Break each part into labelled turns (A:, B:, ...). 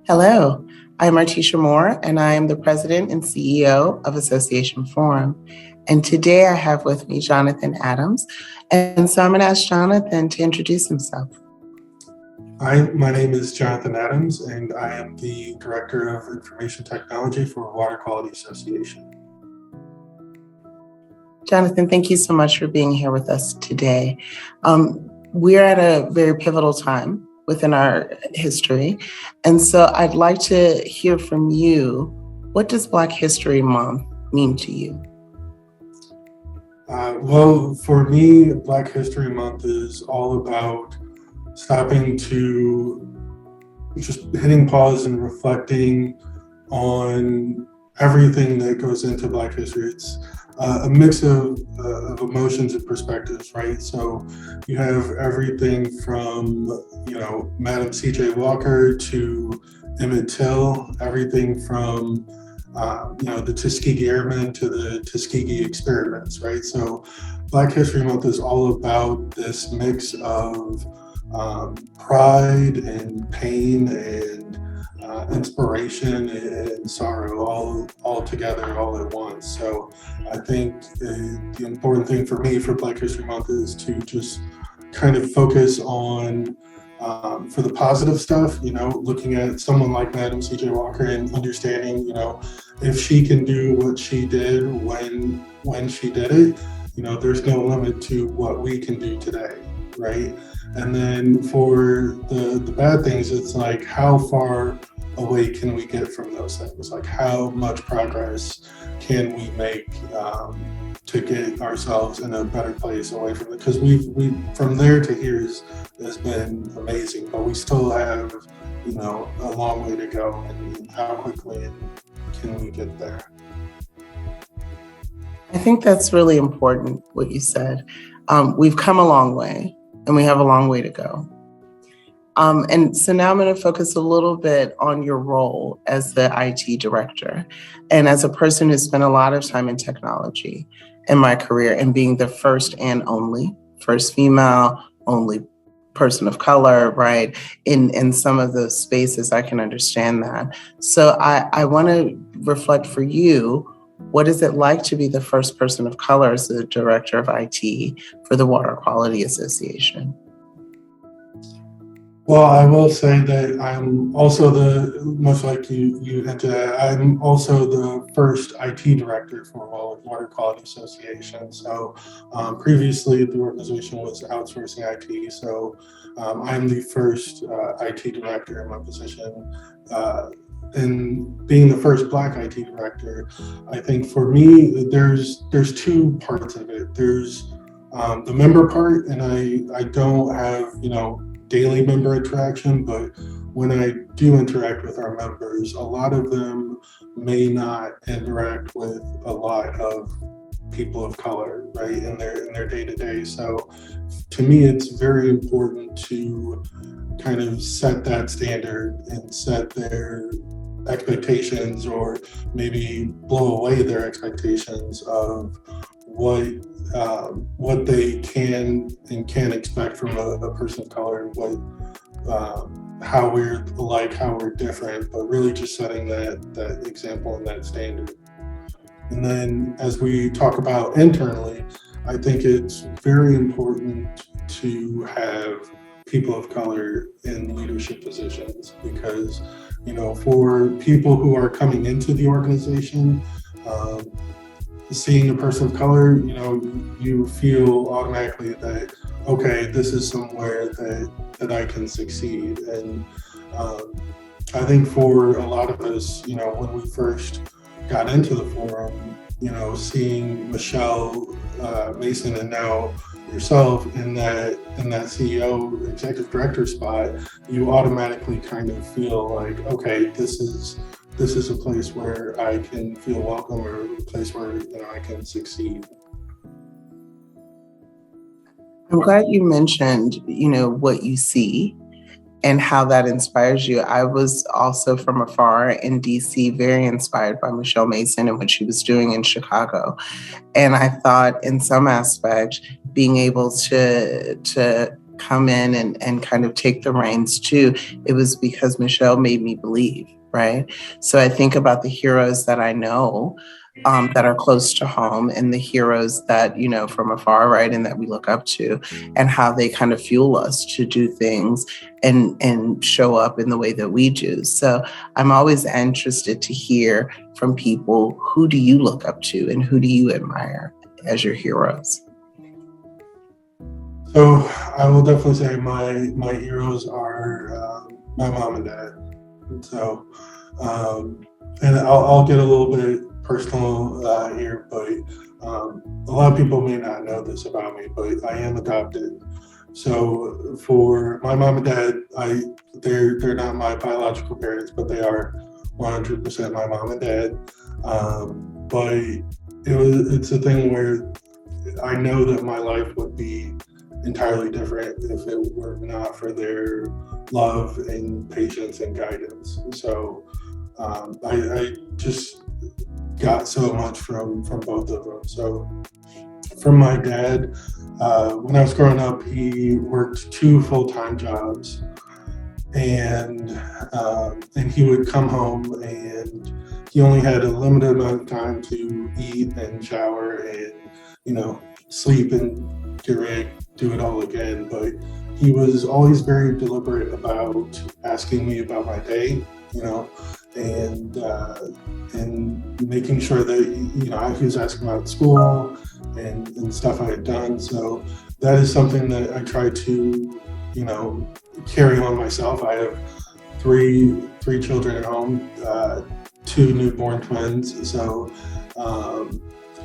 A: Hello, I'm Artesha Moore, and I am the president and CEO of Association Forum. And today I have with me Jonathan Adams. And so I'm going to ask Jonathan to introduce himself.
B: Hi, my name is Jonathan Adams, and I am the Director of Information Technology for Water Quality Association.
A: Jonathan, thank you so much for being here with us today. We're at a very pivotal time within our history. And so I'd like to hear from you. What does Black History Month mean to you?
B: Well, for me, Black History Month is all about stopping to just hitting pause and reflecting on everything that goes into Black history. It's a mix of emotions and perspectives, right? So you have everything from, Madam C.J. Walker to Emmett Till, everything from, the Tuskegee Airmen to the Tuskegee experiments, right? So Black History Month is all about this mix of pride and pain and inspiration and sorrow all together all at once. So I think the important thing for me for Black History Month is to just kind of focus on for the positive stuff, looking at someone like Madam C.J. Walker and understanding, if she can do what she did when she did it, there's no limit to what we can do today, right? And then for the bad things, it's like, how far away can we get from those things? Like, how much progress can we make to get ourselves in a better place away from it? Because we from there to here has been amazing, but we still have, a long way to go. And how quickly can we get there?
A: I think that's really important, what you said. We've come a long way, and we have a long way to go. And so now I'm going to focus a little bit on your role as the IT director and as a person who spent a lot of time in technology in my career and being the first and only, first female, only person of color, right? In some of those spaces, I can understand that. So I want to reflect for you, what is it like to be the first person of color as the director of IT for the Water Quality Association?
B: Well, I will say that I'm also much like you hinted at, I'm also the first IT director for Water Quality Association. So previously the organization was outsourcing IT. So I'm the first IT director in my position. And being the first Black IT director, I think for me, there's two parts of it. There's the member part, and I don't have, daily member interaction, but when I do interact with our members, a lot of them may not interact with a lot of people of color, right, in their day-to-day. So to me, it's very important to kind of set that standard and set their expectations, or maybe blow away their expectations of what they can and can't expect from a person of color, and how we're alike, how we're different, but really just setting that example and that standard. And then as we talk about internally, I think it's very important to have people of color in leadership positions, because, for people who are coming into the organization, seeing a person of color, you feel automatically that, okay, this is somewhere that I can succeed. And I think for a lot of us, when we first got into the forum, seeing Michelle Mason and now yourself in that CEO executive director spot, you automatically kind of feel like, okay, this is a place where I can feel welcome, or a place where I can succeed.
A: I'm glad you mentioned, what you see and how that inspires you. I was also from afar in DC, very inspired by Michelle Mason and what she was doing in Chicago. And I thought in some aspect, being able to come in and kind of take the reins too, it was because Michelle made me believe, right? So I think about the heroes that I know that are close to home and the heroes that, from afar, right, and that we look up to, and how they kind of fuel us to do things and show up in the way that we do. So I'm always interested to hear from people, who do you look up to and who do you admire as your heroes?
B: So I will definitely say my heroes are my mom and dad. And so, and I'll get a little bit personal here, but a lot of people may not know this about me, but I am adopted. So for my mom and dad, they're not my biological parents, but they are 100% my mom and dad. But it's a thing where I know that my life would be entirely different if it were not for their love and patience and guidance. So I just got so much from both of them. So from my dad, when I was growing up, he worked 2 full-time jobs, and he would come home and he only had a limited amount of time to eat and shower and sleep and get ready, do it all again. But he was always very deliberate about asking me about my day, and making sure that he was asking about school and stuff I had done. So that is something that I try to carry on myself. I have three children at home, 2 newborn twins. So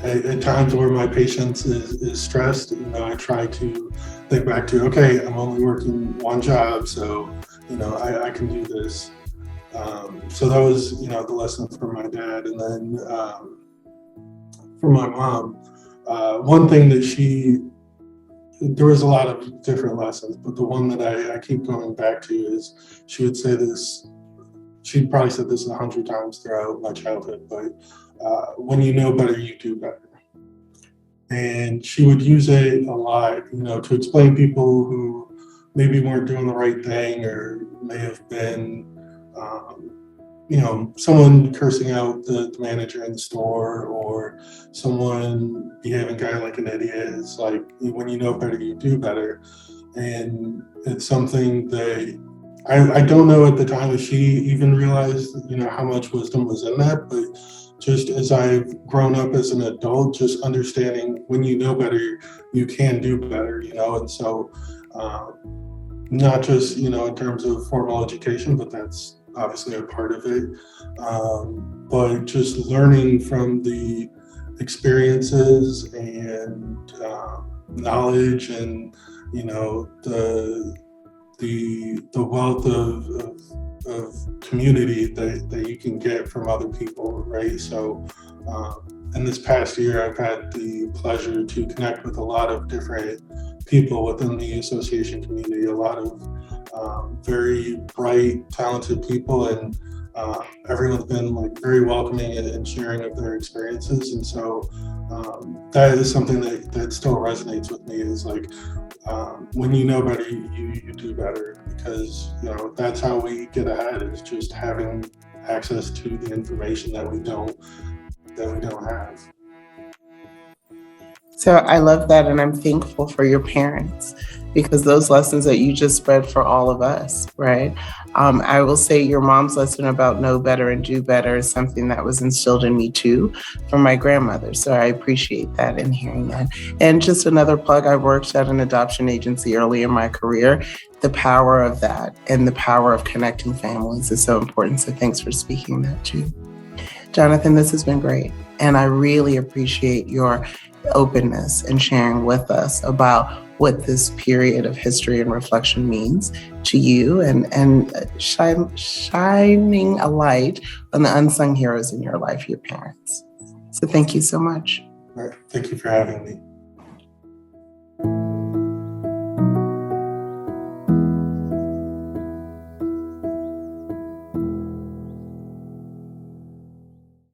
B: at times where my patience is stressed, I try to think back to, okay, I'm only working 1 job, so I can do this. So that was the lesson from my dad. And then from my mom, one thing that there was a lot of different lessons, but the one that I keep going back to is, she would say this, she'd probably said this 100 times throughout my childhood, but when you know better, you do better. And she would use it a lot, to explain people who maybe weren't doing the right thing, or may have been, someone cursing out the manager in the store, or someone behaving kind of like an idiot. It's like, when you know better, you do better. And it's something that I don't know at the time if she even realized, how much wisdom was in that, but just as I've grown up as an adult, just understanding when you know better, you can do better, and so not just, in terms of formal education, but that's obviously a part of it, but just learning from the experiences and knowledge and, the wealth of community that you can get from other people, right? So in this past year, I've had the pleasure to connect with a lot of different people within the association community, a lot of very bright, talented people, and everyone's been very welcoming and sharing of their experiences. And so that is something that still resonates with me, is when you know better, you do better, because that's how we get ahead, is just having access to the information that we don't have.
A: So I love that, and I'm thankful for your parents, because those lessons that you just spread for all of us, right? I will say your mom's lesson about know better and do better is something that was instilled in me too from my grandmother. So I appreciate that and hearing that. And just another plug, I worked at an adoption agency early in my career. The power of that and the power of connecting families is so important. So thanks for speaking that too. Jonathan, this has been great. And I really appreciate your openness and sharing with us about what this period of history and reflection means to you, and shining a light on the unsung heroes in your life, your parents. So thank you so much.
B: All right. Thank you for having me.